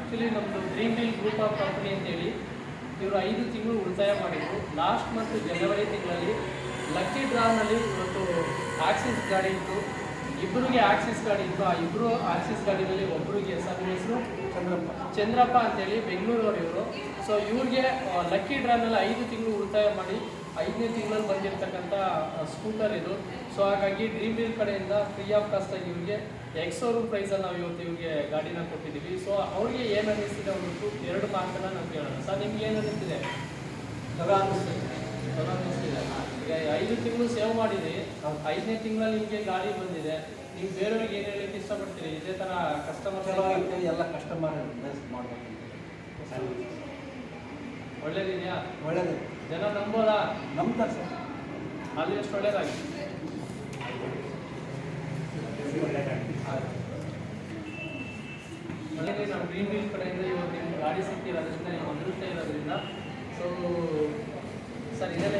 Actually ನಮ್ಮದು dream deal group of company ಅಂತೇಳಿ ಇವರು 5 ತಿಂಗಳು ಉಳಿತಾಯ ಮಾಡಿದರು. ಲಾಸ್ಟ್ ಮಂತ್ ಜನವರಿ ತಿಂಗಳಲ್ಲಿ ಲಕ್ಕಿ ಡ್ರಾನಲ್ಲಿ ಇವತ್ತು ಆಕ್ಸಿಸ್ ಗಾಡಿ ಇತ್ತು, ಇಬ್ಬರಿಗೆ ಆಕ್ಸಿಸ್ ಗಾಡಿ ಇತ್ತು. ಆ ಇಬ್ಬರು ಆಕ್ಸಿಸ್ ಗಾಡಿನಲ್ಲಿ ಒಬ್ಬರಿಗೆ ಸರ್ ಹೆಸರು ಚಂದ್ರಪ್ಪ ಅಂತೇಳಿ ಬೆಂಗಳೂರವರು ಇವರು. ಸೊ ಇವ್ರಿಗೆ ಲಕ್ಕಿ ಡ್ರಾನಲ್ಲಿ 5 ತಿಂಗಳು ಉಳಿತಾಯ ಮಾಡಿ 5ನೇ ತಿಂಗಳಲ್ಲಿ ಬಂದಿರತಕ್ಕಂಥ ಸ್ಕೂಟರ್ ಇದು. ಸೊ ಹಾಗಾಗಿ ಡ್ರೀಮ್ ಡೀಲ್ ಕಡೆಯಿಂದ ಫ್ರೀ ಆಫ್ ಕಾಸ್ಟಾಗಿ ಇವ್ರಿಗೆ ಎಕ್ಸ್-ಶೋರೂಮ್ ಪ್ರೈಸಲ್ಲಿ ನಾವು ಇವತ್ತು ಇವ್ರಿಗೆ ಗಾಡಿನ ಕೊಟ್ಟಿದ್ದೀವಿ. ಸೊ ಅವ್ರಿಗೆ ಏನು ಅನ್ನಿಸ್ತಿದೆ ಒಂದು 2 ಮಾತನ್ನು ನಾವು ಕೇಳೋಣ. ಸರ್ ನಿಮ್ಗೆ ಏನು ಅನ್ನಿಸ್ತಿದೆ? ಚಲೋ ಅನ್ನಿಸ್ತಿದೆ. ಈಗ 5 ತಿಂಗಳು ಸೇವ್ ಮಾಡಿರಿ, 5ನೇ ತಿಂಗಳಲ್ಲಿ ನಿಮಗೆ ಗಾಡಿ ಬಂದಿದೆ. ನೀವು ಬೇರೆಯವ್ರಿಗೆ ಏನು ಹೇಳಲಿಕ್ಕೆ ಇಷ್ಟಪಡ್ತೀರಿ? ಇದೇ ಥರ ಕಸ್ಟಮರ್ ಎಲ್ಲ ಕಸ್ಟಮರ್ ಮಾಡಬೇಕು. ಒಳ್ಳೇದಿದೆಯಾ? ಒಳ್ಳೇದು. ಜನ ನಂಬೋದಾ? ನಂಬ್ತಾರೆ ಸರ್. ಅಲ್ಲಿ ಎಷ್ಟು ಒಳ್ಳೇದಾಗಿ ಒಳ್ಳೆಯದೇ. ನಾವು ಡ್ರೀಮ್ ಡೀಲ್ ಕಡೆಯಿಂದ ಇವತ್ತು ನಿಮ್ಗೆ ಗಾಡಿ ಸಿಕ್ತಿರೋದ್ರಿಂದ ನೀವು ಅದೃಷ್ಟ ಇರೋದ್ರಿಂದ ಸೊ ಸರ್ ಇದೆಲ್ಲ